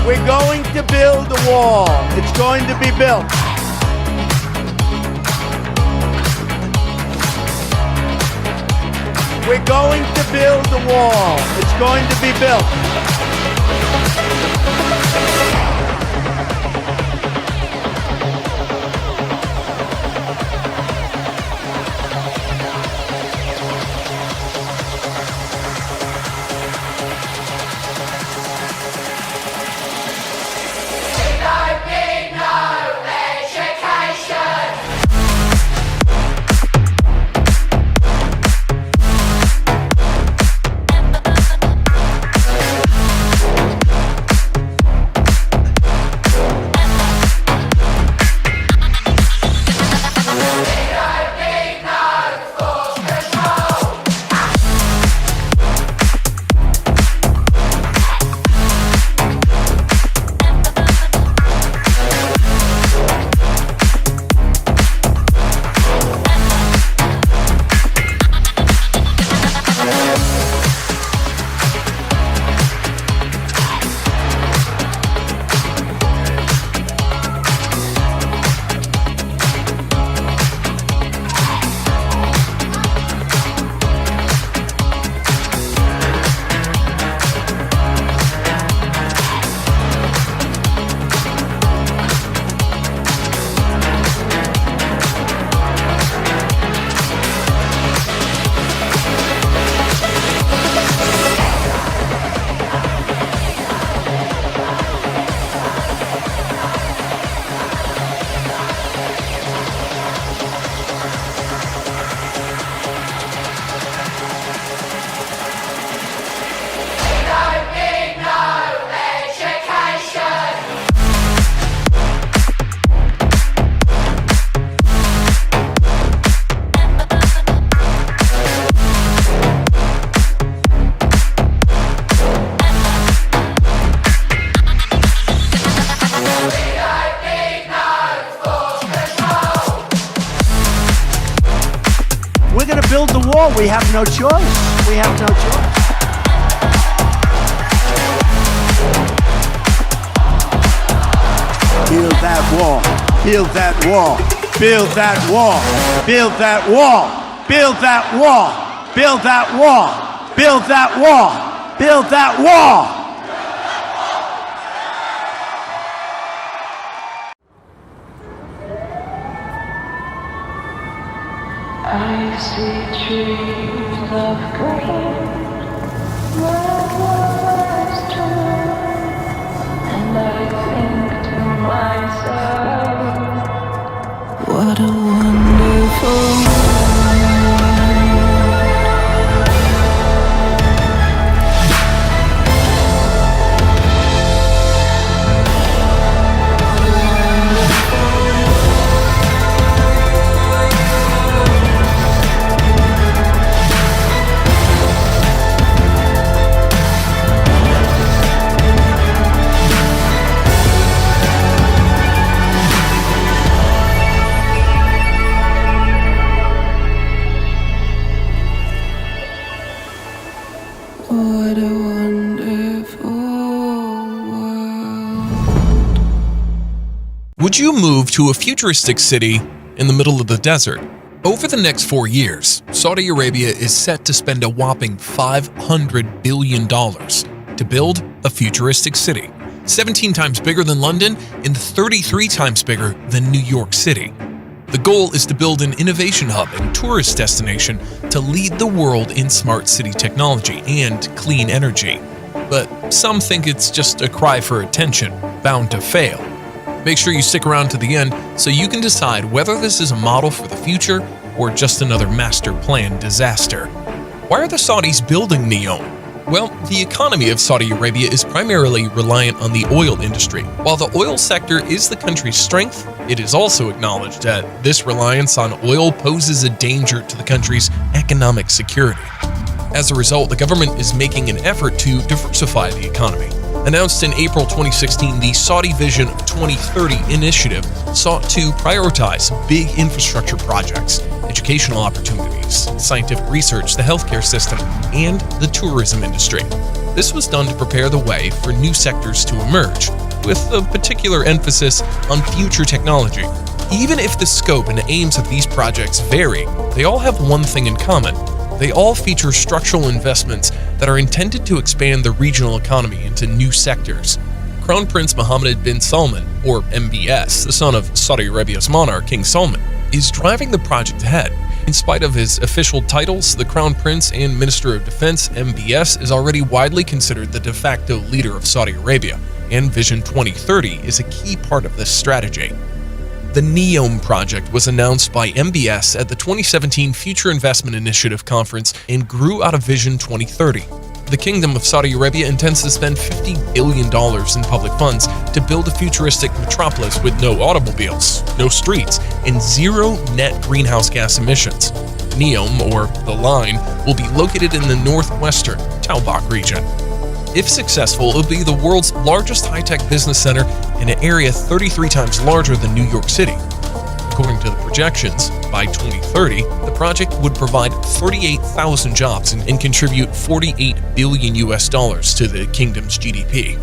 We're going to build a wall. It's going to be built. We're going to build a wall. It's going to be built. We're going to build the wall. We have no choice. We have no choice. Build that wall. Build that wall. Build that wall. Build that wall. Build that wall. Build that wall. Build that wall. Build that wall. I see trees of green, red was true, and I think to myself, what a wonderful world. What a wonderful world. Would you move to a futuristic city in the middle of the desert? Over the next 4 years, Saudi Arabia is set to spend a whopping $500 billion to build a futuristic city, 17 times bigger than London and 33 times bigger than New York City. The goal is to build an innovation hub and tourist destination to lead the world in smart city technology and clean energy. But some think it's just a cry for attention, bound to fail. Make sure you stick around to the end so you can decide whether this is a model for the future or just another master plan disaster. Why are the Saudis building Neom? Well, the economy of Saudi Arabia is primarily reliant on the oil industry. While the oil sector is the country's strength, it is also acknowledged that this reliance on oil poses a danger to the country's economic security. As a result, the government is making an effort to diversify the economy. Announced in April 2016, the Saudi Vision of 2030 initiative sought to prioritize big infrastructure projects, educational opportunities, scientific research, the healthcare system, and the tourism industry. This was done to prepare the way for new sectors to emerge, with a particular emphasis on future technology. Even if the scope and aims of these projects vary, they all have one thing in common. They all feature structural investments that are intended to expand the regional economy into new sectors. Crown Prince Mohammed bin Salman, or MBS, the son of Saudi Arabia's monarch King Salman, is driving the project ahead. In spite of his official titles, the Crown Prince and Minister of Defense, MBS, is already widely considered the de facto leader of Saudi Arabia, and Vision 2030 is a key part of this strategy. The Neom project was announced by MBS at the 2017 Future Investment Initiative Conference and grew out of Vision 2030. The Kingdom of Saudi Arabia intends to spend $50 billion in public funds to build a futuristic metropolis with no automobiles, no streets, and zero net greenhouse gas emissions. Neom, or the Line, will be located in the northwestern Tabuk region. If successful, it will be the world's largest high-tech business center in an area 33 times larger than New York City. According to the projections, by 2030, the project would provide 38,000 jobs and contribute 48 billion US dollars to the kingdom's GDP.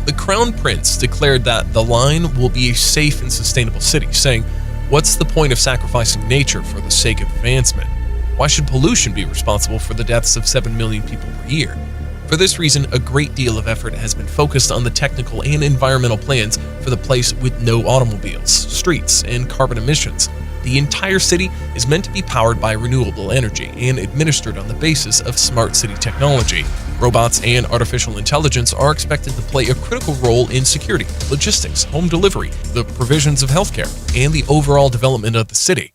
The Crown Prince declared that the Line will be a safe and sustainable city, saying, "What's the point of sacrificing nature for the sake of advancement? Why should pollution be responsible for the deaths of 7 million people per year?" For this reason, a great deal of effort has been focused on the technical and environmental plans for the place with no automobiles, streets, and carbon emissions. The entire city is meant to be powered by renewable energy and administered on the basis of smart city technology. Robots and artificial intelligence are expected to play a critical role in security, logistics, home delivery, the provisions of healthcare, and the overall development of the city.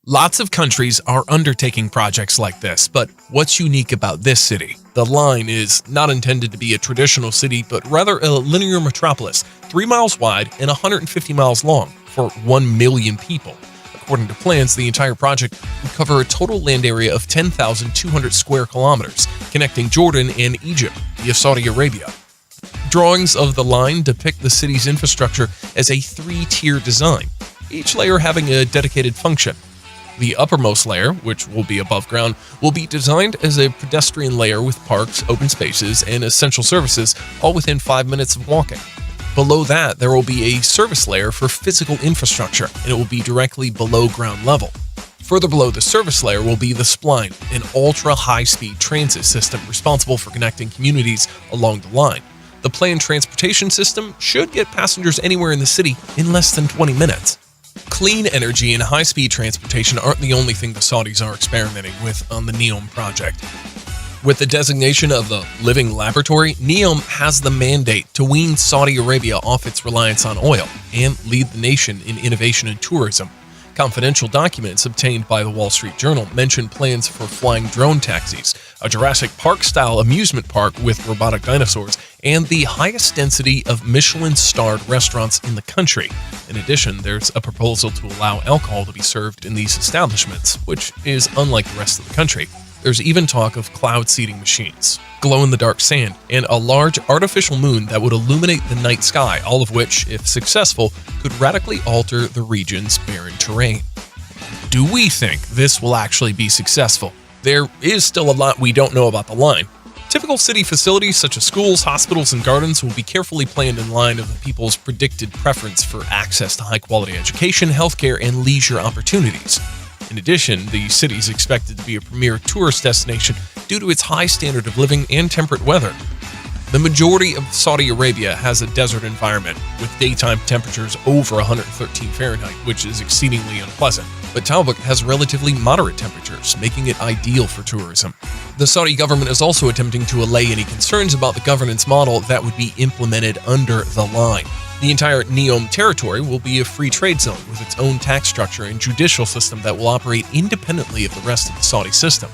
Lots of countries are undertaking projects like this, but what's unique about this city? The Line is not intended to be a traditional city, but rather a linear metropolis, 3 miles wide and 150 miles long, for 1 million people. According to plans, the entire project would cover a total land area of 10,200 square kilometers, connecting Jordan and Egypt via Saudi Arabia. Drawings of the Line depict the city's infrastructure as a 3-tier design, each layer having a dedicated function. The uppermost layer, which will be above ground, will be designed as a pedestrian layer with parks, open spaces, and essential services, all within 5 minutes of walking. Below that, there will be a service layer for physical infrastructure, and it will be directly below ground level. Further below the service layer will be the Spline, an ultra-high-speed transit system responsible for connecting communities along the line. The planned transportation system should get passengers anywhere in the city in less than 20 minutes. Clean energy and high-speed transportation aren't the only thing the Saudis are experimenting with on the Neom project. With the designation of the Living Laboratory, Neom has the mandate to wean Saudi Arabia off its reliance on oil and lead the nation in innovation and tourism. Confidential documents obtained by the Wall Street Journal mention plans for flying drone taxis, a Jurassic Park-style amusement park with robotic dinosaurs, and the highest density of Michelin-starred restaurants in the country. In addition, there's a proposal to allow alcohol to be served in these establishments, which is unlike the rest of the country. There's even talk of cloud seeding machines, glow-in-the-dark sand, and a large artificial moon that would illuminate the night sky, all of which, if successful, could radically alter the region's barren terrain. Do we think this will actually be successful? There is still a lot we don't know about the Line. Typical city facilities such as schools, hospitals, and gardens will be carefully planned in line of the people's predicted preference for access to high-quality education, healthcare, and leisure opportunities. In addition, the city is expected to be a premier tourist destination due to its high standard of living and temperate weather. The majority of Saudi Arabia has a desert environment, with daytime temperatures over 113 Fahrenheit, which is exceedingly unpleasant. But Tabuk has relatively moderate temperatures, making it ideal for tourism. The Saudi government is also attempting to allay any concerns about the governance model that would be implemented under the Line. The entire Neom territory will be a free trade zone with its own tax structure and judicial system that will operate independently of the rest of the Saudi system.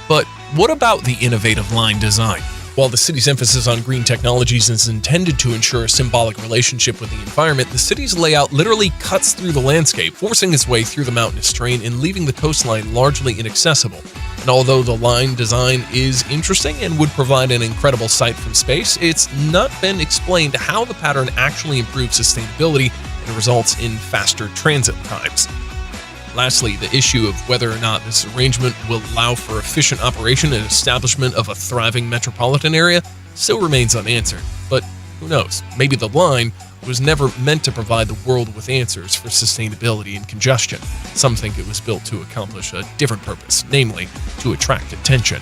But what about the innovative Line design? While the city's emphasis on green technologies is intended to ensure a symbolic relationship with the environment, the city's layout literally cuts through the landscape, forcing its way through the mountainous terrain and leaving the coastline largely inaccessible. And although the Line design is interesting and would provide an incredible sight from space, it's not been explained how the pattern actually improves sustainability and results in faster transit times. Lastly, the issue of whether or not this arrangement will allow for efficient operation and establishment of a thriving metropolitan area still remains unanswered. But who knows? Maybe the line was never meant to provide the world with answers for sustainability and congestion. Some think it was built to accomplish a different purpose, namely, to attract attention.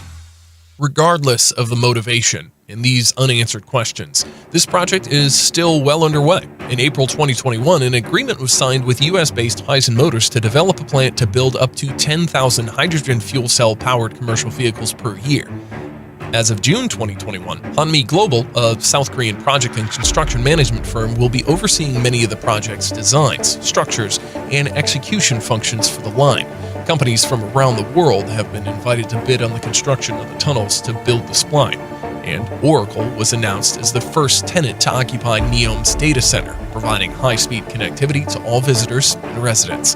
Regardless of the motivation in these unanswered questions, this project is still well underway. In April 2021, an agreement was signed with US-based Hyzon Motors to develop a plant to build up to 10,000 hydrogen fuel cell-powered commercial vehicles per year. As of June 2021, Hanmi Global, a South Korean project and construction management firm, will be overseeing many of the project's designs, structures, and execution functions for the line. Companies from around the world have been invited to bid on the construction of the tunnels to build the spline, and Oracle was announced as the first tenant to occupy Neom's data center, providing high-speed connectivity to all visitors and residents.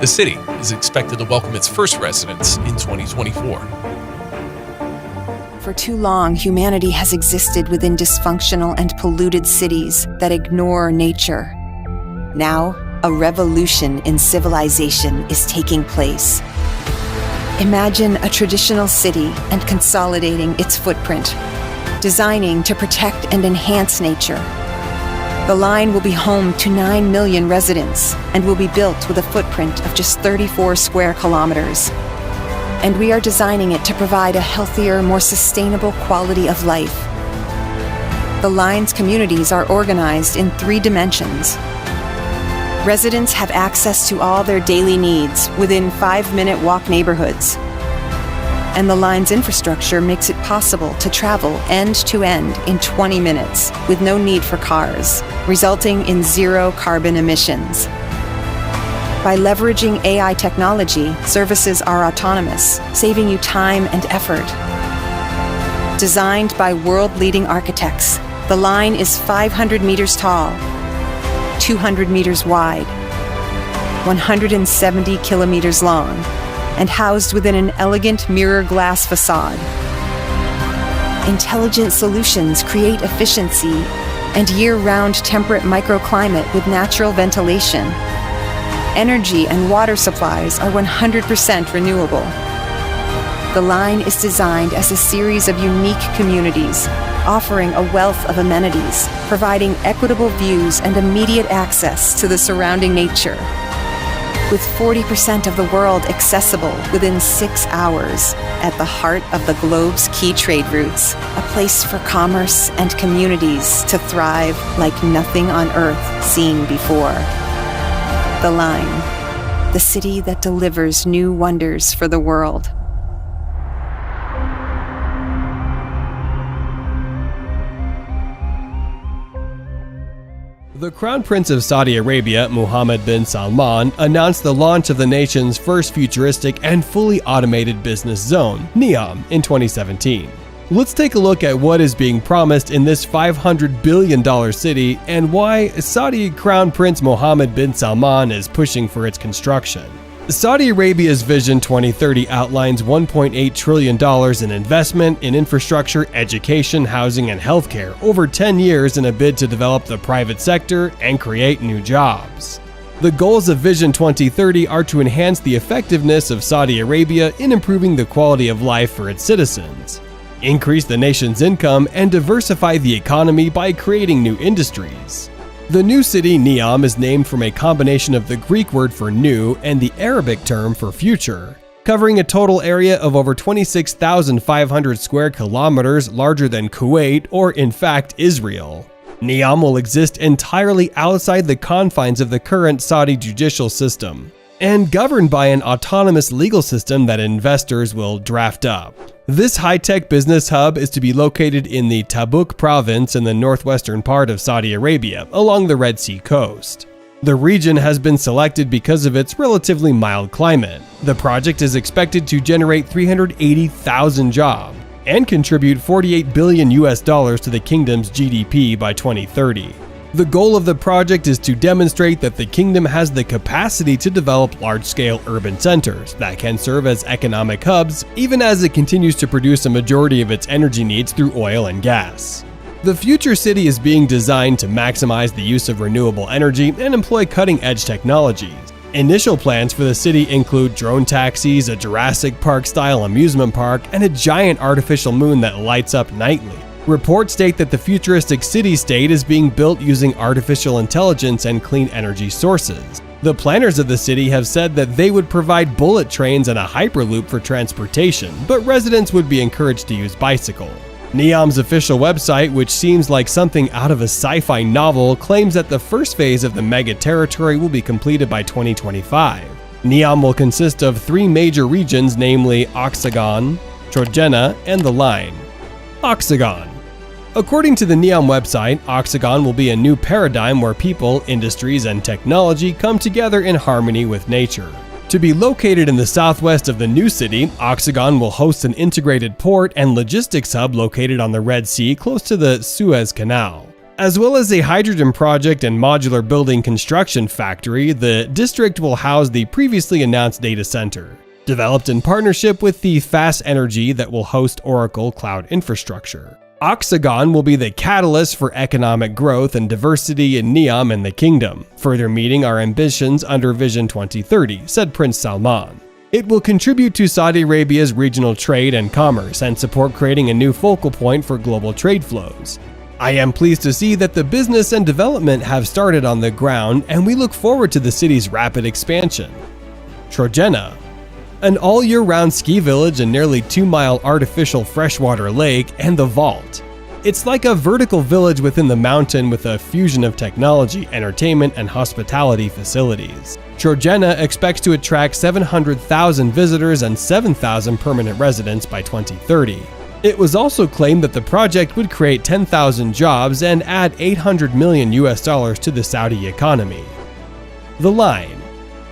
The city is expected to welcome its first residents in 2024. For too long, humanity has existed within dysfunctional and polluted cities that ignore nature. Now, a revolution in civilization is taking place. Imagine a traditional city and consolidating its footprint, designing to protect and enhance nature. The line will be home to 9 million residents and will be built with a footprint of just 34 square kilometers. And we are designing it to provide a healthier, more sustainable quality of life. The line's communities are organized in 3 dimensions. Residents have access to all their daily needs within 5-minute walk neighborhoods. And the line's infrastructure makes it possible to travel end to end in 20 minutes with no need for cars, resulting in 0 carbon emissions. By leveraging AI technology, services are autonomous, saving you time and effort. Designed by world-leading architects, the line is 500 meters tall, 200 meters wide, 170 kilometers long, and housed within an elegant mirror glass facade. Intelligent solutions create efficiency and year-round temperate microclimate with natural ventilation. Energy and water supplies are 100% renewable. The line is designed as a series of unique communities, offering a wealth of amenities, providing equitable views and immediate access to the surrounding nature. With 40% of the world accessible within 6 hours, at the heart of the globe's key trade routes, a place for commerce and communities to thrive like nothing on Earth seen before. The line, the city that delivers new wonders for the world. The Crown Prince of Saudi Arabia, Mohammed bin Salman, announced the launch of the nation's first futuristic and fully automated business zone, Neom, in 2017. Let's take a look at what is being promised in this $500 billion city and why Saudi Crown Prince Mohammed bin Salman is pushing for its construction. Saudi Arabia's Vision 2030 outlines $1.8 trillion in investment in infrastructure, education, housing, and healthcare over 10 years in a bid to develop the private sector and create new jobs. The goals of Vision 2030 are to enhance the effectiveness of Saudi Arabia in improving the quality of life for its citizens, increase the nation's income, and diversify the economy by creating new industries. The new city, Neom, is named from a combination of the Greek word for new and the Arabic term for future, covering a total area of over 26,500 square kilometers, larger than Kuwait or, in fact, Israel. Neom will exist entirely outside the confines of the current Saudi judicial system and governed by an autonomous legal system that investors will draft up. This high-tech business hub is to be located in the Tabuk province in the northwestern part of Saudi Arabia, along the Red Sea coast. The region has been selected because of its relatively mild climate. The project is expected to generate 380,000 jobs and contribute $48 billion to the kingdom's GDP by 2030. The goal of the project is to demonstrate that the kingdom has the capacity to develop large-scale urban centers that can serve as economic hubs, even as it continues to produce a majority of its energy needs through oil and gas. The future city is being designed to maximize the use of renewable energy and employ cutting-edge technologies. Initial plans for the city include drone taxis, a Jurassic Park-style amusement park, and a giant artificial moon that lights up nightly. Reports state that the futuristic city-state is being built using artificial intelligence and clean energy sources. The planners of the city have said that they would provide bullet trains and a hyperloop for transportation, but residents would be encouraged to use bicycle. Neom's official website, which seems like something out of a sci-fi novel, claims that the first phase of the mega territory will be completed by 2025. Neom will consist of 3 major regions, namely Oxagon, Trojena, and the Line. Oxagon. According to the Neom website, Oxagon will be a new paradigm where people, industries, and technology come together in harmony with nature. To be located in the southwest of the new city, Oxagon will host an integrated port and logistics hub located on the Red Sea close to the Suez Canal. As well as a hydrogen project and modular building construction factory, the district will house the previously announced data center, developed in partnership with the Fast Energy that will host Oracle Cloud Infrastructure. Oxagon will be the catalyst for economic growth and diversity in Neom and the kingdom, further meeting our ambitions under Vision 2030, said Prince Salman. It will contribute to Saudi Arabia's regional trade and commerce and support creating a new focal point for global trade flows. I am pleased to see that the business and development have started on the ground, and we look forward to the city's rapid expansion. Trojena. An all-year-round ski village and nearly 2-mile artificial freshwater lake, and the Vault. It's like a vertical village within the mountain with a fusion of technology, entertainment, and hospitality facilities. Trojena expects to attract 700,000 visitors and 7,000 permanent residents by 2030. It was also claimed that the project would create 10,000 jobs and add $800 million to the Saudi economy. The Line.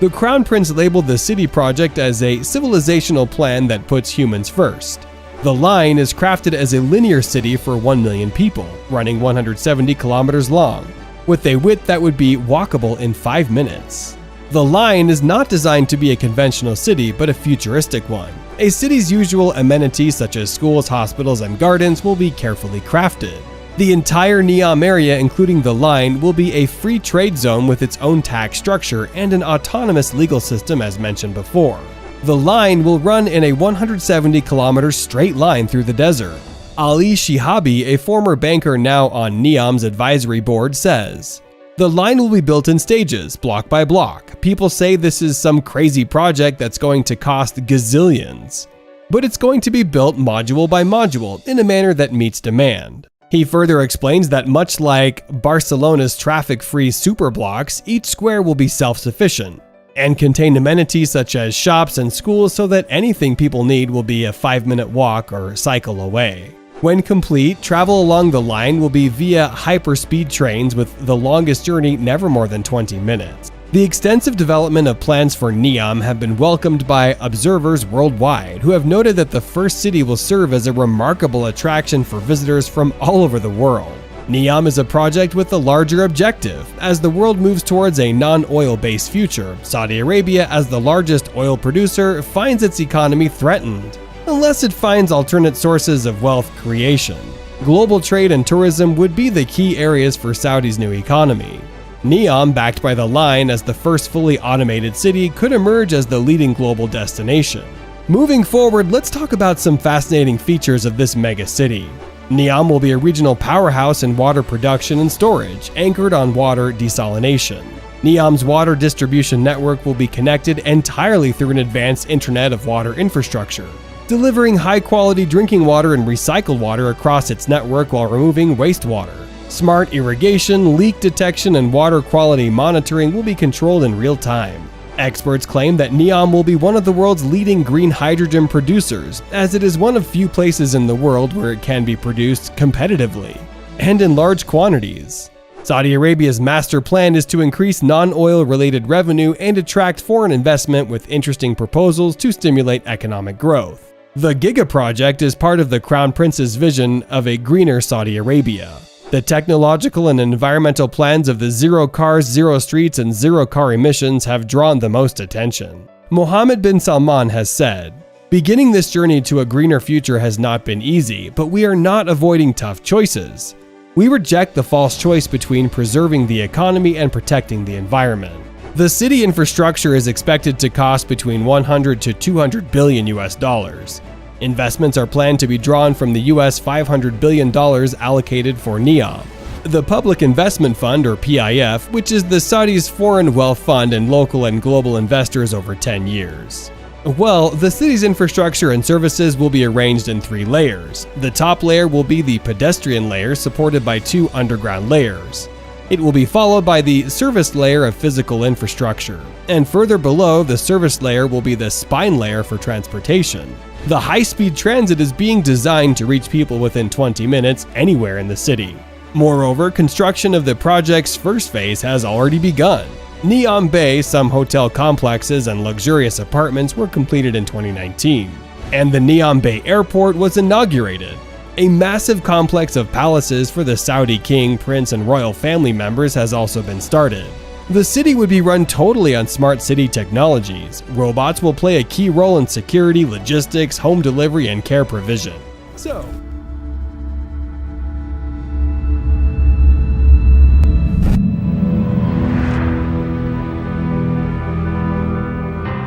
The Crown Prince labeled the city project as a civilizational plan that puts humans first. The Line is crafted as a linear city for 1 million people, running 170 kilometers long, with a width that would be walkable in 5 minutes. The Line is not designed to be a conventional city, but a futuristic one. A city's usual amenities such as schools, hospitals, and gardens will be carefully crafted. The entire Neom area, including the Line, will be a free trade zone with its own tax structure and an autonomous legal system as mentioned before. The Line will run in a 170-kilometer straight line through the desert. Ali Shihabi, a former banker now on Neom's advisory board, says, "The line will be built in stages, block by block. People say this is some crazy project that's going to cost gazillions. But it's going to be built module by module in a manner that meets demand." He further explains that much like Barcelona's traffic-free superblocks, each square will be self-sufficient and contain amenities such as shops and schools so that anything people need will be a 5-minute walk or cycle away. When complete, travel along the line will be via hyperspeed trains with the longest journey never more than 20 minutes. The extensive development of plans for Neom have been welcomed by observers worldwide, who have noted that the first city will serve as a remarkable attraction for visitors from all over the world. Neom is a project with a larger objective. As the world moves towards a non-oil-based future, Saudi Arabia, as the largest oil producer, finds its economy threatened, unless it finds alternate sources of wealth creation. Global trade and tourism would be the key areas for Saudi's new economy. Neom, backed by the Line as the first fully automated city, could emerge as the leading global destination. Moving forward, let's talk about some fascinating features of this mega city. Neom will be a regional powerhouse in water production and storage, anchored on water desalination. Neom's water distribution network will be connected entirely through an advanced Internet of Water infrastructure, delivering high-quality drinking water and recycled water across its network while removing wastewater. Smart irrigation, leak detection, and water quality monitoring will be controlled in real time. Experts claim that Neom will be one of the world's leading green hydrogen producers, as it is one of few places in the world where it can be produced competitively and in large quantities. Saudi Arabia's master plan is to increase non-oil related revenue and attract foreign investment with interesting proposals to stimulate economic growth. The Giga Project is part of the Crown Prince's vision of a greener Saudi Arabia. The technological and environmental plans of the zero cars, zero streets, and zero car emissions have drawn the most attention. Mohammed bin Salman has said, "Beginning this journey to a greener future has not been easy, but we are not avoiding tough choices. We reject the false choice between preserving the economy and protecting the environment. The city infrastructure is expected to cost between 100 to 200 billion US dollars. Investments are planned to be drawn from the US $500 billion allocated for Neom. The Public Investment Fund, or PIF, which is the Saudi's foreign wealth fund and local and global investors over 10 years. Well, the city's infrastructure and services will be arranged in 3 layers. The top layer will be the pedestrian layer, supported by 2 underground layers. It will be followed by the service layer of physical infrastructure. And further below the service layer will be the spine layer for transportation. The high-speed transit is being designed to reach people within 20 minutes anywhere in the city. Moreover, construction of the project's first phase has already begun. Neom Bay, some hotel complexes and luxurious apartments were completed in 2019. And the Neom Bay Airport was inaugurated. A massive complex of palaces for the Saudi king, prince, and royal family members has also been started. The city would be run totally on smart city technologies. Robots will play a key role in security, logistics, home delivery, and care provision. So,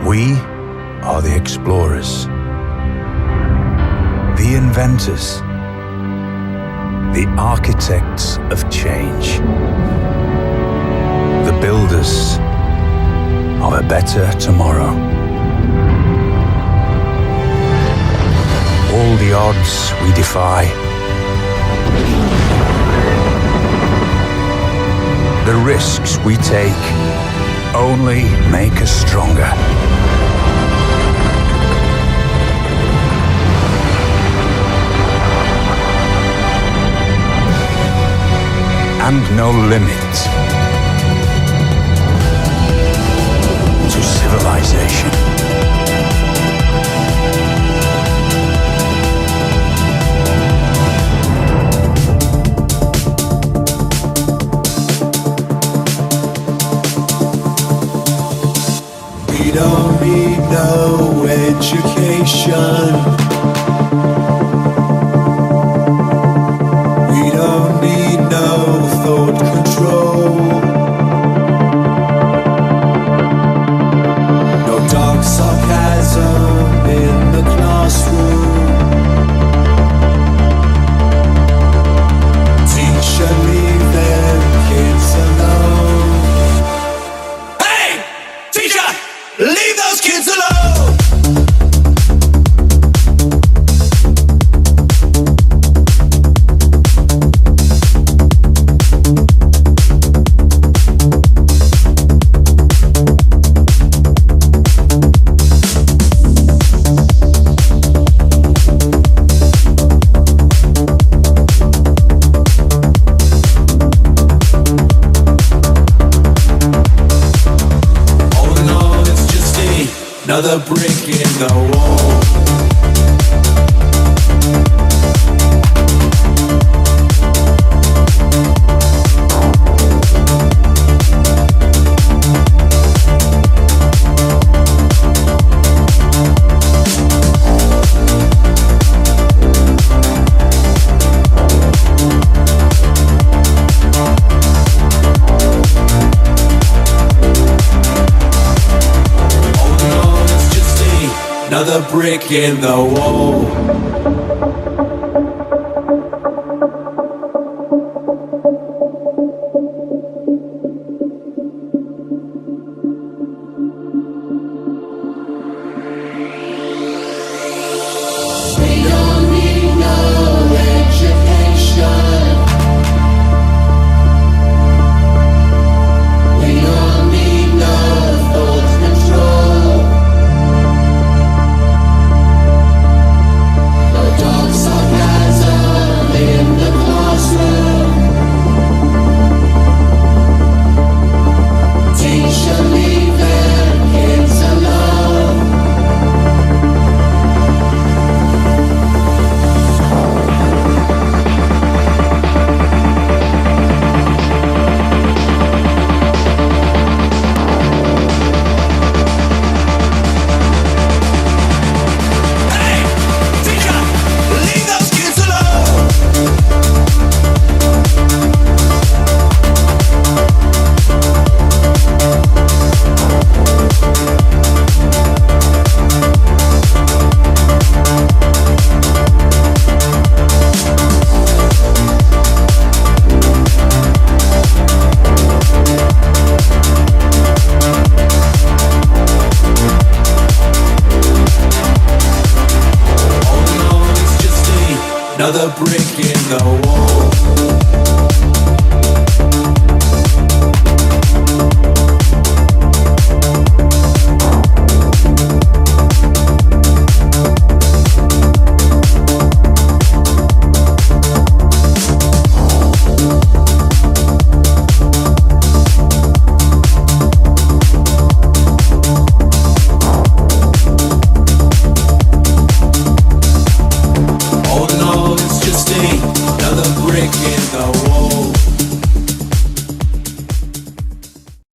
we are the explorers, the inventors, the architects of change, the builders of a better tomorrow. All the odds we defy, the risks we take only make us stronger. And no limit to civilization. We don't need no education. We don't need no thought control. No dark sarcasm in the classroom. Teacher, leave them kids alone. Hey! Teacher! Leave those kids alone! Another brick in the wall. Another brick in the wall. in the wall.